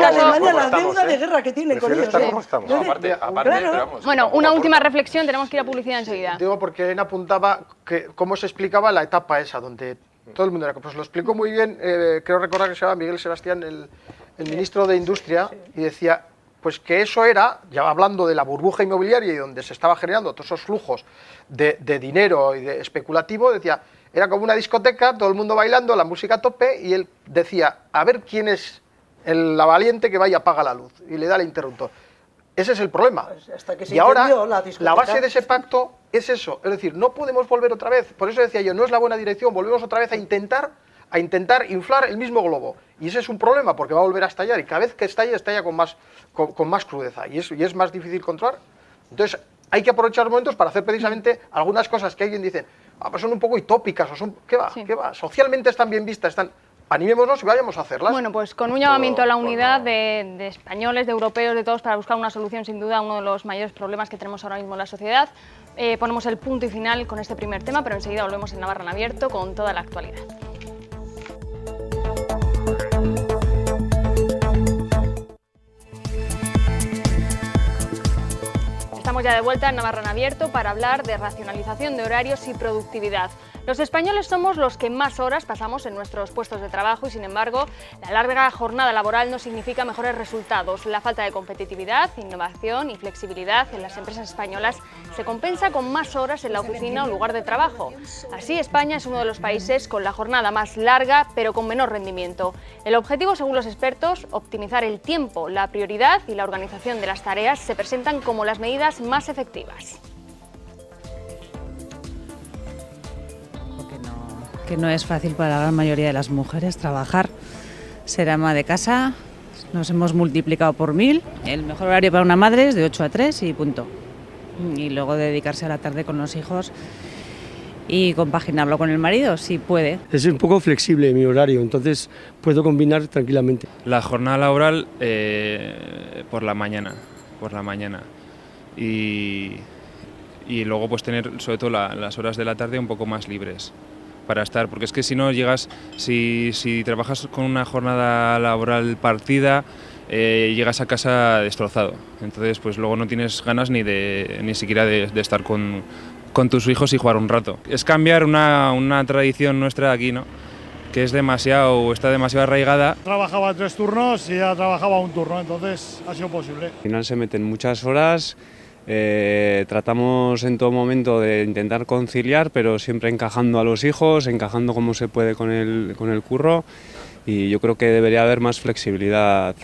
Alemania la deuda de guerra que tienen con ellos. Aparte, pero vamos, bueno, una última reflexión, tenemos que ir a publicidad enseguida. Digo porque Elena apuntaba cómo se explicaba la etapa esa, donde todo el mundo era... Pues lo explicó muy bien, creo recordar que se llama Miguel Sebastián, el ministro de Industria, y decía, pues que eso era, ya hablando de la burbuja inmobiliaria y donde se estaba generando todos esos flujos de dinero y de especulativo, decía, era como una discoteca, todo el mundo bailando, la música a tope, y él decía, a ver quién es la valiente que vaya y apaga la luz, y le da el interruptor. Ese es el problema. Hasta que se y ahora, incendió la discoteca. la base de ese pacto es eso, es decir, no podemos volver otra vez, por eso decía yo, no es la buena dirección, volvemos otra vez a intentar inflar el mismo globo. Y ese es un problema, porque va a volver a estallar, y cada vez que estalla con más crudeza, y es más difícil controlar. Entonces, hay que aprovechar los momentos para hacer precisamente algunas cosas que alguien dice, pues son un poco utópicas, o son, ¿qué va? Sí. ¿Qué va? Socialmente están bien vistas, animémonos y vayamos a hacerlas. Bueno, pues con un llamamiento a la unidad de españoles, de europeos, de todos, para buscar una solución, sin duda, a uno de los mayores problemas que tenemos ahora mismo en la sociedad. Ponemos el punto y final con este primer tema, pero enseguida volvemos en Navarra en Abierto con toda la actualidad. Estamos ya de vuelta en Navarra en Abierto para hablar de racionalización de horarios y productividad. Los españoles somos los que más horas pasamos en nuestros puestos de trabajo y, sin embargo, la larga jornada laboral no significa mejores resultados. La falta de competitividad, innovación y flexibilidad en las empresas españolas se compensa con más horas en la oficina o lugar de trabajo. Así, España es uno de los países con la jornada más larga, pero con menor rendimiento. El objetivo, según los expertos, optimizar el tiempo. La prioridad y la organización de las tareas se presentan como las medidas más efectivas. Que no es fácil para la gran mayoría de las mujeres trabajar, ser ama de casa, nos hemos multiplicado por 1000, el mejor horario para una madre es de 8 a 3 y punto, y luego dedicarse a la tarde con los hijos y compaginarlo con el marido, si puede. Es un poco flexible mi horario, entonces puedo combinar tranquilamente. La jornada laboral por la mañana y luego pues tener sobre todo las horas de la tarde un poco más libres para estar, porque es que si no llegas, si trabajas con una jornada laboral partida, llegas a casa destrozado, entonces pues luego no tienes ganas ni siquiera de estar con tus hijos y jugar un rato. Es cambiar una tradición nuestra aquí, ¿no?, que está demasiado arraigada. Trabajaba 3 turnos y ya trabajaba un turno, entonces ha sido posible. Al final se meten muchas horas. Tratamos en todo momento de intentar conciliar, pero siempre encajando a los hijos, encajando como se puede con el curro, y yo creo que debería haber más flexibilidad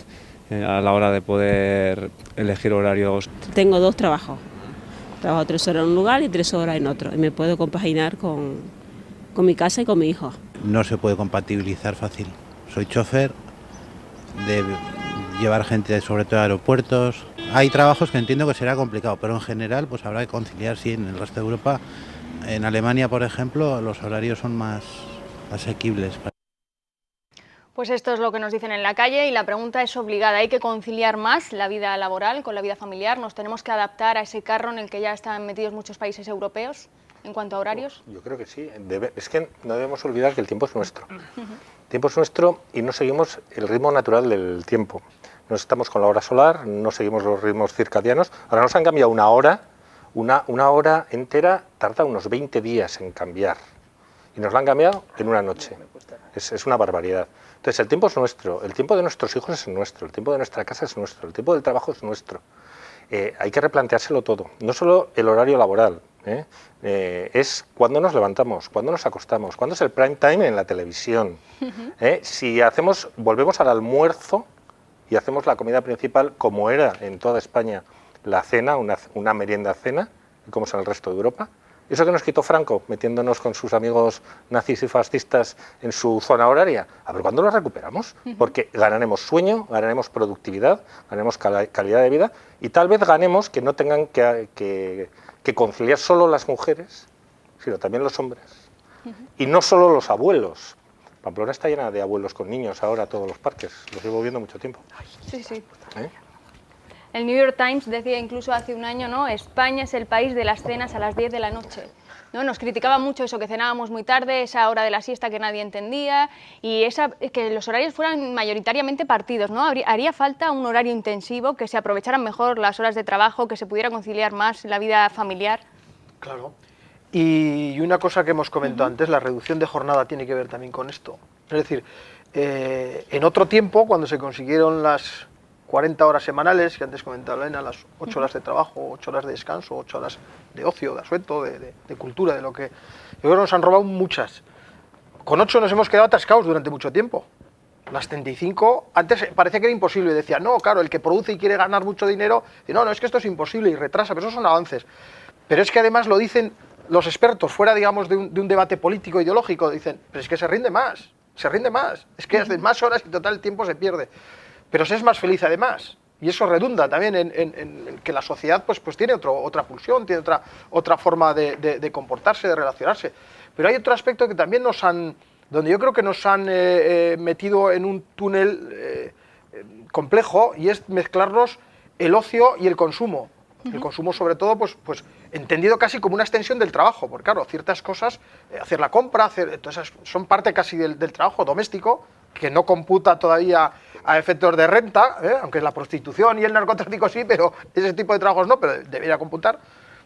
a la hora de poder elegir horarios. Tengo 2 trabajos, trabajo 3 horas en un lugar y 3 horas en otro, y me puedo compaginar con mi casa y con mi hijo. No se puede compatibilizar fácil. Soy chofer de llevar gente sobre todo a aeropuertos. Hay trabajos que entiendo que será complicado, pero en general pues habrá que conciliar, sí, en el resto de Europa. En Alemania, por ejemplo, los horarios son más asequibles. Pues esto es lo que nos dicen en la calle y la pregunta es obligada. ¿Hay que conciliar más la vida laboral con la vida familiar? ¿Nos tenemos que adaptar a ese carro en el que ya están metidos muchos países europeos en cuanto a horarios? Yo creo que sí. Es que no debemos olvidar que el tiempo es nuestro. El tiempo es nuestro y no seguimos el ritmo natural del tiempo. No estamos con la hora solar, no seguimos los ritmos circadianos. Ahora nos han cambiado una hora. Una hora entera tarda unos 20 días en cambiar. Y nos la han cambiado en una noche. Es una barbaridad. Entonces el tiempo es nuestro, el tiempo de nuestros hijos es nuestro, el tiempo de nuestra casa es nuestro, el tiempo del trabajo es nuestro. Hay que replanteárselo todo, no solo el horario laboral, es cuándo nos levantamos, cuándo nos acostamos, cuándo es el prime time en la televisión. Si volvemos al almuerzo y hacemos la comida principal como era en toda España la cena, una merienda cena, como es en el resto de Europa. Eso que nos quitó Franco, metiéndonos con sus amigos nazis y fascistas en su zona horaria, a ver cuándo lo recuperamos, porque ganaremos sueño, ganaremos productividad, ganaremos calidad de vida y tal vez ganemos que no tengan que conciliar solo las mujeres, sino también los hombres. Y no solo los abuelos. Pamplona está llena de abuelos con niños ahora, todos los parques, los llevo viendo mucho tiempo. Sí, sí. El New York Times decía incluso hace un año, ¿no? España es el país de las cenas a las 10 de la noche. ¿No? Nos criticaba mucho eso, que cenábamos muy tarde, esa hora de la siesta que nadie entendía y que los horarios fueran mayoritariamente partidos, ¿no? Haría falta un horario intensivo, que se aprovecharan mejor las horas de trabajo, que se pudiera conciliar más la vida familiar. Claro. Y una cosa que hemos comentado antes, la reducción de jornada tiene que ver también con esto. Es decir, en otro tiempo, cuando se consiguieron las 40 horas semanales, que antes comentaba Elena, las 8 horas de trabajo, 8 horas de descanso, 8 horas de ocio, de asueto, de cultura, de lo que... Yo creo que nos han robado muchas. Con 8 nos hemos quedado atascados durante mucho tiempo. Las 35, antes parecía que era imposible, decía, no, claro, el que produce y quiere ganar mucho dinero, dice, no, es que esto es imposible y retrasa, pero esos son avances. Pero es que además lo dicen los expertos, fuera, digamos, de un debate político, ideológico, dicen, pero es que se rinde más, es que hacen más horas y total el tiempo se pierde. Pero se es más feliz además, y eso redunda también en que la sociedad pues tiene otra pulsión, tiene otra forma de comportarse, de relacionarse. Pero hay otro aspecto que también donde yo creo que nos han metido en un túnel complejo, y es mezclarnos el ocio y el consumo. El consumo sobre todo pues entendido casi como una extensión del trabajo, porque claro, ciertas cosas, hacer la compra, entonces son parte casi del trabajo doméstico, que no computa todavía a efectos de renta, aunque la prostitución y el narcotráfico sí, pero ese tipo de trabajos no, pero debería computar.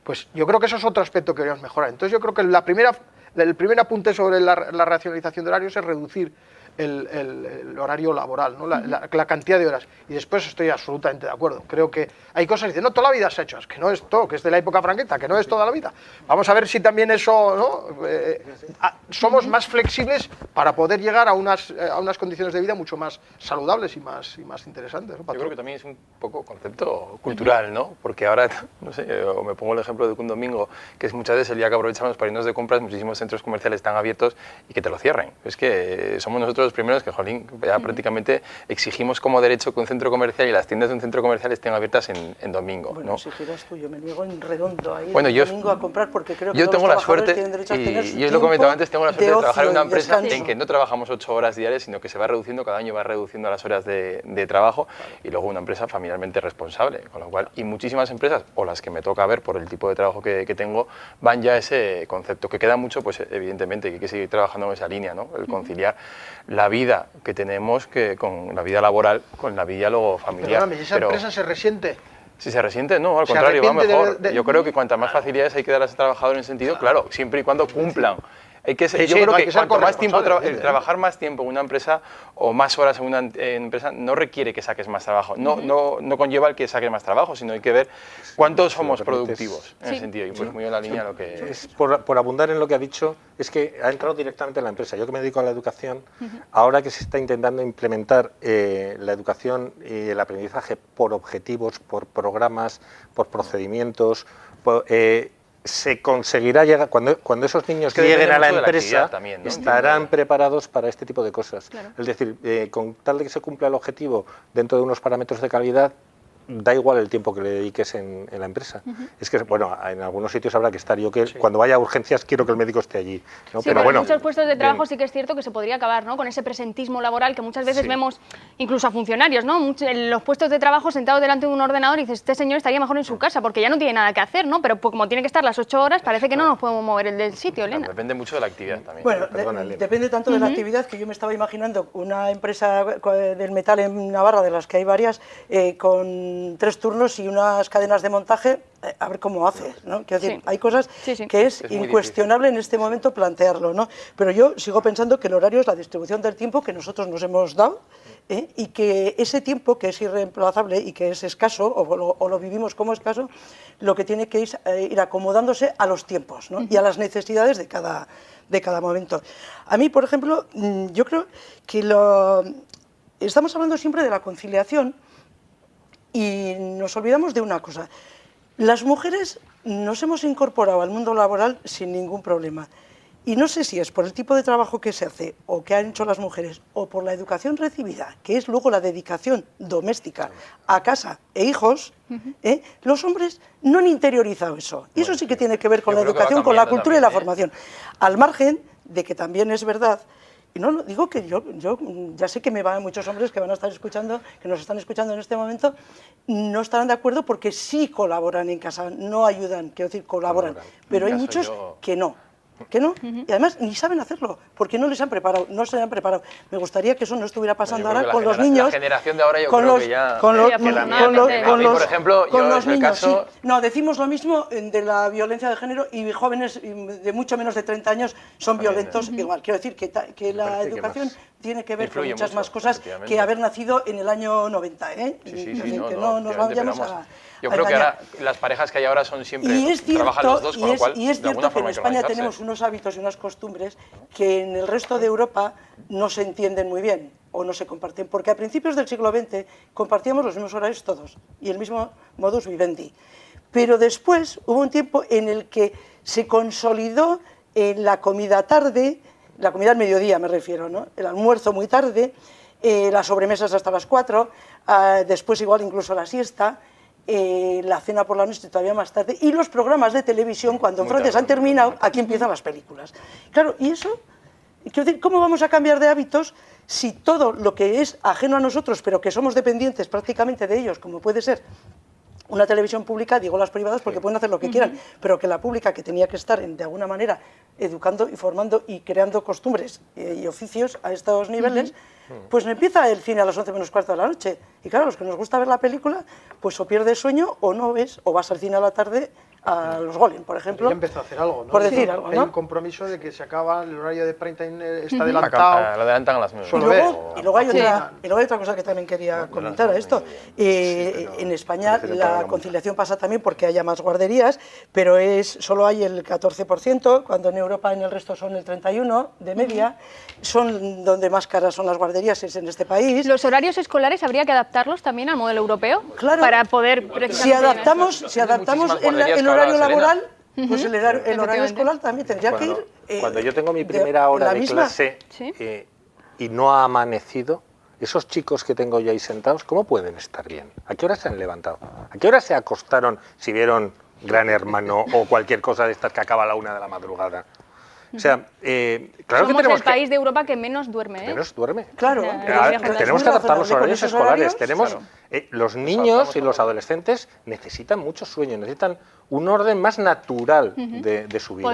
Pues yo creo que eso es otro aspecto que deberíamos mejorar. Entonces yo creo que el primer apunte sobre la racionalización de horarios es reducir el horario laboral, ¿no? la cantidad de horas. Y después estoy absolutamente de acuerdo. Creo que hay cosas que dicen, no, toda la vida se ha hecho, es que no es todo, que es de la época franquista, que no es toda la vida. Vamos a ver si también eso, ¿no? Somos más flexibles para poder llegar a unas condiciones de vida mucho más saludables y más interesantes, ¿no, Yo creo que también es un poco concepto cultural, ¿no? Porque ahora, no sé, me pongo el ejemplo de que un domingo, que es muchas veces el día que aprovechamos para irnos de compras, muchísimos centros comerciales están abiertos y que te lo cierren. Es que somos nosotros los primeros que, jolín, ya prácticamente exigimos como derecho que un centro comercial y las tiendas de un centro comercial estén abiertas en domingo. Bueno, ¿no? exigirás tú, yo me niego en redondo a ir el domingo a comprar porque creo que yo todos tengo los la suerte, tienen derecho a tener su y os lo comentaba antes, tengo la suerte de trabajar en una empresa descanso. en que no trabajamos 8 horas diarias, sino que se va reduciendo, cada año va reduciendo las horas de trabajo, y luego una empresa familiarmente responsable, con lo cual, y muchísimas empresas, o las que me toca ver por el tipo de trabajo que tengo, van ya a ese concepto, que queda mucho, pues evidentemente, que hay que seguir trabajando en esa línea, ¿no? El conciliar la vida que tenemos con la vida laboral, con la vida luego familiar. Perdóname, ¿y esa empresa se resiente? Si se resiente, no, al contrario, va mejor. Yo creo que cuantas más facilidades hay que dar a ese trabajador en ese sentido, claro, siempre y cuando cumplan. Yo creo que cuanto más tiempo trabajar más tiempo en una empresa o más horas en una empresa no requiere que saques más trabajo, no conlleva el que saques más trabajo, sino hay que ver cuántos somos productivos en ese sentido, y pues muy en la línea lo que... Es por abundar en lo que ha dicho, es que ha entrado directamente en la empresa. Yo que me dedico a la educación, ahora que se está intentando implementar la educación y el aprendizaje por objetivos, por programas, por procedimientos, se conseguirá llegar, cuando esos niños lleguen a la empresa, también, ¿no? Estarán preparados para este tipo de cosas. Claro. Es decir, con tal de que se cumpla el objetivo dentro de unos parámetros de calidad, da igual el tiempo que le dediques en la empresa. Es que, bueno, en algunos sitios habrá que estar. Yo que cuando vaya a urgencias quiero que el médico esté allí, ¿no? Sí, pero bueno, en muchos puestos de trabajo sí que es cierto que se podría acabar, ¿no? Con ese presentismo laboral que muchas veces vemos incluso a funcionarios, ¿no? En los puestos de trabajo sentados delante de un ordenador y dices, este señor estaría mejor en su casa porque ya no tiene nada que hacer, ¿no? Pero como tiene que estar las 8 horas, parece que no nos podemos mover del sitio, Elena. Depende mucho de la actividad también. Bueno, depende tanto de la actividad que yo me estaba imaginando una empresa del metal en Navarra, de las que hay varias, con 3 turnos y unas cadenas de montaje, a ver cómo hace, ¿no? Quiero decir, hay cosas que es incuestionable en este momento plantearlo, ¿no? Pero yo sigo pensando que el horario es la distribución del tiempo que nosotros nos hemos dado, y que ese tiempo que es irreemplazable y que es escaso, o lo vivimos como escaso, lo que tiene que ir acomodándose a los tiempos, ¿no? Y a las necesidades de cada momento. A mí, por ejemplo, yo creo que estamos hablando siempre de la conciliación, y nos olvidamos de una cosa. Las mujeres nos hemos incorporado al mundo laboral sin ningún problema. Y no sé si es por el tipo de trabajo que se hace o que han hecho las mujeres o por la educación recibida, que es luego la dedicación doméstica a casa e hijos, los hombres no han interiorizado eso. Y eso sí que tiene que ver con la educación, con la cultura y la formación. Al margen de que también es verdad. Y no digo que yo ya sé que me van muchos hombres que van a estar escuchando, que nos están escuchando en este momento, no estarán de acuerdo porque sí colaboran en casa, no ayudan, quiero decir, colaboran, pero hay muchos que no. que no, y además ni saben hacerlo, porque no les han preparado, no se han preparado. Me gustaría que eso no estuviera pasando ahora con los niños. La generación de ahora yo creo que ya... Por ejemplo, con yo los en el niños, caso... sí. No, decimos lo mismo de la violencia de género y jóvenes de mucho menos de 30 años son violentos igual. Quiero decir que la educación tiene que ver con muchas más cosas que haber nacido en el año 90, ¿eh? Que no nos vayamos a... Yo creo que ahora las parejas que hay ahora son siempre, trabajan los dos, con lo cual, y es cierto que en España tenemos unos hábitos y unas costumbres que en el resto de Europa no se entienden muy bien o no se comparten, porque a principios del siglo XX compartíamos los mismos horarios todos y el mismo modus vivendi. Pero después hubo un tiempo en el que se consolidó la comida tarde, la comida al mediodía me refiero, ¿no? El almuerzo muy tarde, las sobremesas hasta las 4, después igual incluso la siesta, la cena por la noche todavía más tarde, y los programas de televisión, cuando en Francia se han terminado, aquí empiezan las películas. Claro, y eso, quiero decir, ¿cómo vamos a cambiar de hábitos si todo lo que es ajeno a nosotros, pero que somos dependientes prácticamente de ellos, como puede ser una televisión pública, digo las privadas porque pueden hacer lo que quieran, pero que la pública, que tenía que estar de alguna manera educando y formando y creando costumbres y oficios a estos niveles, pues empieza el cine a las 11 menos cuarto de la noche. Y claro, los que nos gusta ver la película, pues o pierdes sueño o no ves, o vas al cine a la tarde a los Golem, por ejemplo. Ya empezó a hacer algo, ¿no? Por decir algo, ¿no? Hay un compromiso de que se acaba el horario de prime time, está adelantado. Lo adelantan a las 9. Y luego hay otra cosa que también quería comentar a esto. En España la conciliación pasa también porque haya más guarderías, pero solo hay el 14%, cuando en Europa en el resto son el 31% de media. Son donde más caras son las guarderías, es en este país. ¿Los horarios escolares habría que adaptarlos también al modelo europeo? Claro. Para poder... Si adaptamos el horario laboral, pues el horario escolar también tendría que ir... Cuando yo tengo mi primera hora de clase y no ha amanecido, esos chicos que tengo yo ahí sentados, ¿cómo pueden estar bien? ¿A qué hora se han levantado? ¿A qué hora se acostaron si vieron Gran Hermano o cualquier cosa de estas que acaba a la 1 de la madrugada? O sea, claro que tenemos el país de Europa que menos duerme, ¿eh? Menos duerme. Claro. Tenemos que adaptar los horarios escolares. Tenemos, los niños y los adolescentes necesitan mucho sueño, necesitan un orden más natural de su vida.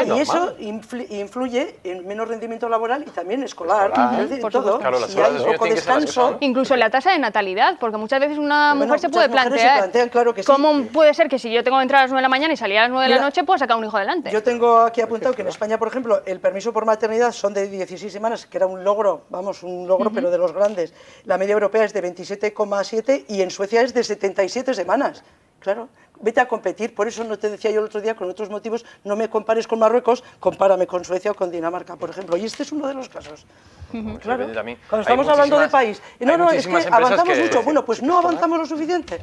Y eso influye en menos rendimiento laboral y también escolar. Es decir, todo. Claro, las Si horas hay de sueño poco tienen que ser las que descanso. son. Incluso en la tasa de natalidad, porque muchas veces una mujer se puede plantear claro que sí. cómo puede ser que si yo tengo que entrar a las 9 de la mañana y salir a las 9 de la noche, puedo sacar un hijo adelante. Yo tengo aquí apuntado que en España, por ejemplo, el permiso por maternidad son de 16 semanas, que era un logro, pero de los grandes. La media europea es de 27,7 y en Suecia es de 77 semanas. Claro, vete a competir, por eso no te decía yo el otro día con otros motivos, no me compares con Marruecos, compárame con Suecia o con Dinamarca, por ejemplo, y este es uno de los casos. Claro, cuando estamos hablando de país, es que avanzamos mucho, bueno, pues no avanzamos lo suficiente.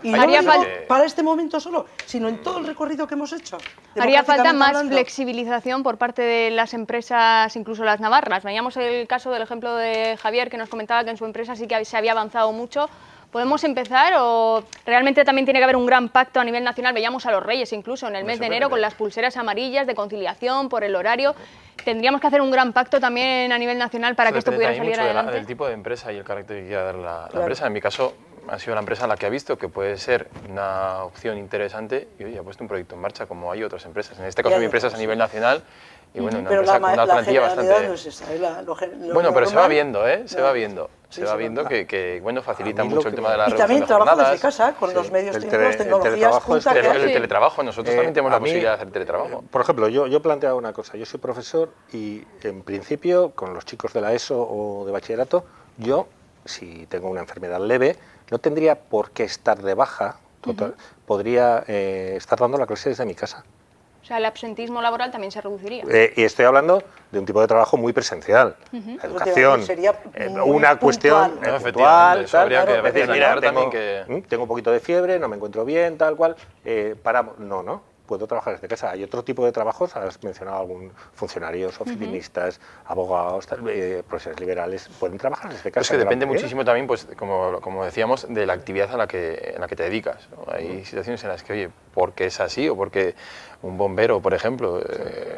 Y no digo para este momento solo, sino en todo el recorrido que hemos hecho. Haría falta más flexibilización por parte de las empresas, incluso las navarras. Veíamos el caso del ejemplo de Javier, que nos comentaba que en su empresa sí que se había avanzado mucho. ¿Podemos empezar o realmente también tiene que haber un gran pacto a nivel nacional? Veíamos a los Reyes incluso en el mes de enero con las pulseras amarillas de conciliación por el horario. ¿Tendríamos que hacer un gran pacto también a nivel nacional para que esto pudiera salir adelante? Del tipo de empresa y el carácter que quiera dar la empresa. En mi caso ha sido la empresa la que ha visto que puede ser una opción interesante y ha puesto un proyecto en marcha como hay otras empresas. En este caso mi empresa es a nivel nacional. Y bueno, una empresa con una plantilla bastante... No es esa, bueno, pero se va viendo, ¿eh? Se va viendo. Se va viendo que bueno, facilita mucho el tema de la reducción de jornadas. Y también trabajo desde casa, con los medios técnicos, tecnologías juntas. El teletrabajo, nosotros también tenemos la posibilidad de hacer teletrabajo. Por ejemplo, yo planteaba una cosa, yo soy profesor y en principio con los chicos de la ESO o de bachillerato, yo, si tengo una enfermedad leve, no tendría por qué estar de baja, podría estar dando la clase desde mi casa. O sea, el absentismo laboral también se reduciría. Y estoy hablando de un tipo de trabajo muy presencial. La educación, una cuestión puntual, tal, decir, mira, tengo un poquito de fiebre, no me encuentro bien, tal cual, paramos. No, puedo trabajar desde casa. Hay otro tipo de trabajos, has mencionado algún funcionarios, oficinistas, abogados, profesores liberales, pueden trabajar desde casa. Es que depende muchísimo también, pues como decíamos, de la actividad a la que te dedicas, ¿no? Hay situaciones en las que, oye, porque es así o porque un bombero, por ejemplo.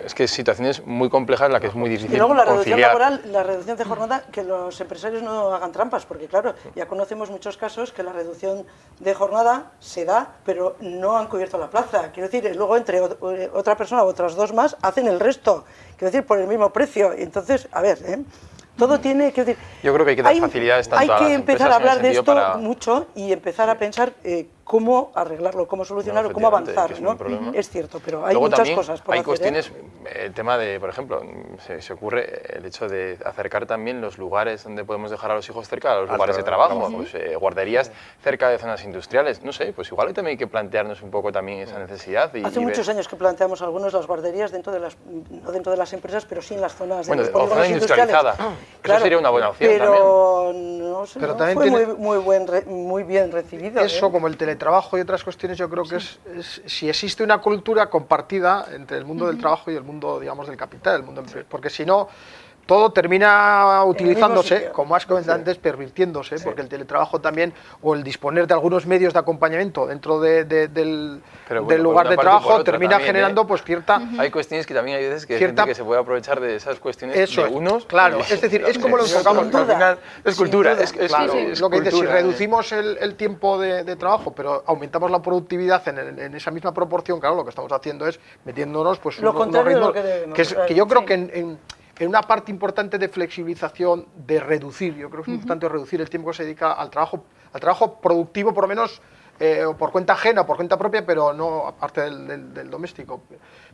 Es que situaciones muy complejas en las que es muy difícil conciliar. Y luego la reducción laboral, la reducción de jornada, que los empresarios no hagan trampas, porque claro, ya conocemos muchos casos que la reducción de jornada se da, pero no han cubierto la plaza. Quiero decir, luego entre otra persona u otras dos más hacen el resto, quiero decir, por el mismo precio. Entonces, a ver, todo tiene que decir. Yo creo que hay que dar facilidades tanto a las empresas. Hay que empezar a hablar de esto mucho y empezar a pensar cómo arreglarlo, cómo solucionarlo, cómo avanzar, ¿no? Es cierto, pero hay luego muchas también cosas por hay hacer. Cuestiones, el tema de, por ejemplo, se ocurre el hecho de acercar también los lugares donde podemos dejar a los hijos cerca de los lugares de trabajo, pues, guarderías cerca de zonas industriales, no sé, pues igual también hay que plantearnos un poco también esa necesidad. Hace muchos años que planteamos algunos las guarderías no dentro de las empresas, pero sí en las zonas de los polígonos industriales. Eso sería una buena opción pero también. No sé, pero también fue muy bien recibido. Eso, como el teletrabajo y otras cuestiones, yo creo que es si existe una cultura compartida entre el mundo del trabajo y el mundo, digamos, del capital, el mundo porque si no, todo termina utilizándose, como has comentado antes, pervirtiéndose, porque el teletrabajo también, o el disponer de algunos medios de acompañamiento dentro del lugar de trabajo, termina también, generando pues cierta... Hay cuestiones que también hay veces que hay gente que se puede aprovechar de esas cuestiones de unos... Claro, es decir, es como lo enfocamos, al final es cultura. Es lo que dices, si reducimos el tiempo de trabajo, pero aumentamos la productividad en esa misma proporción, claro, lo que estamos haciendo es metiéndonos pues unos ritmos que yo creo que en una parte importante de flexibilización, de reducir, yo creo que es importante reducir el tiempo que se dedica al trabajo productivo, por lo menos por cuenta ajena, por cuenta propia, pero no aparte del doméstico.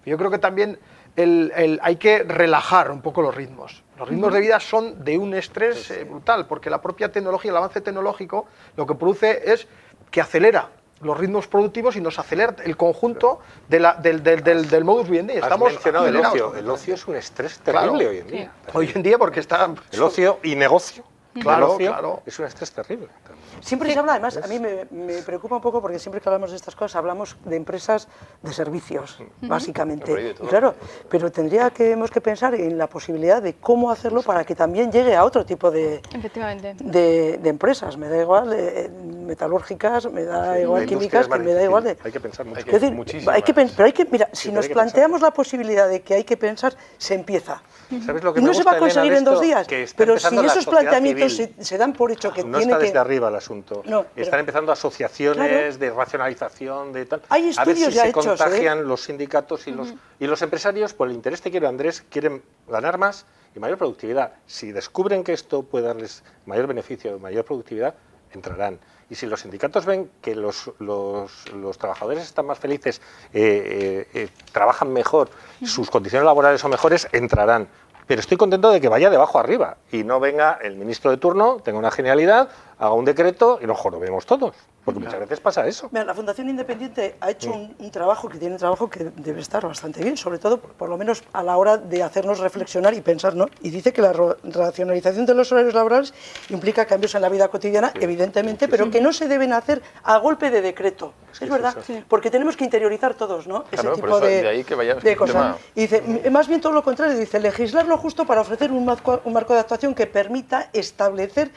Yo creo que también hay que relajar un poco los ritmos. Los ritmos de vida son de un estrés brutal, porque la propia tecnología, el avance tecnológico, lo que produce es que acelera los ritmos productivos y nos acelera el conjunto del modus vivendi. Estamos mencionado el ocio. El ocio es un estrés terrible hoy en día. Hoy en día porque está... El ocio y negocio. Claro, es un estrés terrible. Siempre se habla, además, a mí me preocupa un poco porque siempre que hablamos de estas cosas hablamos de empresas de servicios, básicamente. Y claro, pero tendríamos que pensar en la posibilidad de cómo hacerlo para que también llegue a otro tipo de empresas. Me da igual metalúrgicas, me da igual químicas, que me da igual de... Hay que pensar mucho. Mira, si nos planteamos la posibilidad de que hay que pensar, se empieza. ¿Sabes lo que y no se va a conseguir en 2 días, pero si esos planteamientos se dan por hecho que no está desde arriba el asunto. Están empezando asociaciones de racionalización, de tal. Hay estudios a ver si se contagian los sindicatos y los empresarios, por el interés que quiere Andrés, quieren ganar más y mayor productividad. Si descubren que esto puede darles mayor beneficio, mayor productividad, entrarán. Y si los sindicatos ven que los trabajadores están más felices, trabajan mejor, sus condiciones laborales son mejores, entrarán. Pero estoy contento de que vaya de abajo arriba y no venga el ministro de turno, tenga una genialidad, haga un decreto y nos jorobemos todos. Porque muchas veces pasa eso. Mira, la Fundación Independiente ha hecho un trabajo que debe estar bastante bien, sobre todo, por lo menos a la hora de hacernos reflexionar y pensar, ¿no? Y dice que la racionalización de los horarios laborales implica cambios en la vida cotidiana, evidentemente, pero que no se deben hacer a golpe de decreto. Es verdad, porque tenemos que interiorizar todos, ¿no? Ese tipo de cosas. Y dice, más bien todo lo contrario, dice, legislar lo justo para ofrecer un marco de actuación que permita establecer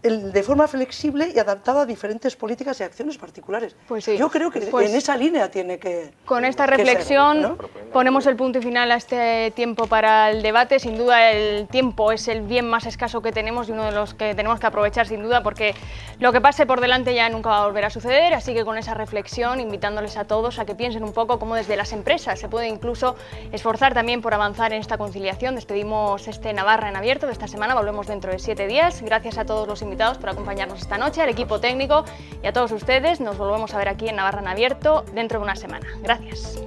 de forma flexible y adaptada a diferentes políticas y acciones particulares. Pues sí. Yo creo que en esa línea tiene que... Con esta reflexión ser, ¿no? Ponemos el punto y final a este tiempo para el debate. Sin duda el tiempo es el bien más escaso que tenemos y uno de los que tenemos que aprovechar sin duda, porque lo que pase por delante ya nunca va a volver a suceder. Así que con esa reflexión, invitándoles a todos a que piensen un poco cómo desde las empresas se puede incluso esforzar también por avanzar en esta conciliación. Despedimos este Navarra en Abierto de esta semana. Volvemos dentro de 7 días. Gracias a todos los invitados por acompañarnos esta noche, al equipo técnico y a todos ustedes. Nos volvemos a ver aquí en Navarra en Abierto dentro de una semana. Gracias.